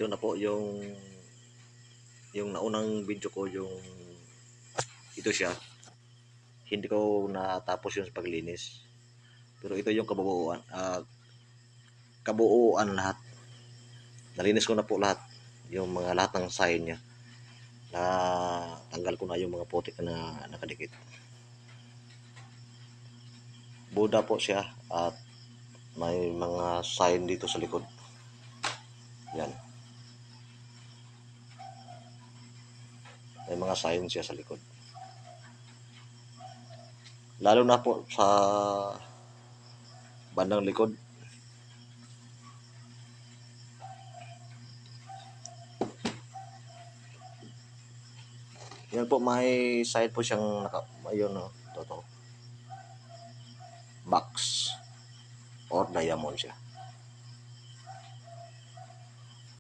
ito na po yung naunang video ko, yung ito siya. Hindi ko natapos yung paglinis. Pero ito yung kabuuan lahat. Nalinis ko na po lahat. Yung mga lahat ng sign niya. Na tanggal ko na yung mga putik na nakadikit. Buda po siya at may mga sign dito sa likod. Yan. May mga sign siya sa likod. Lalo na po sa bandang likod. Yan po, may sign po siyang ayun, no, totoo. Box or diamond siya.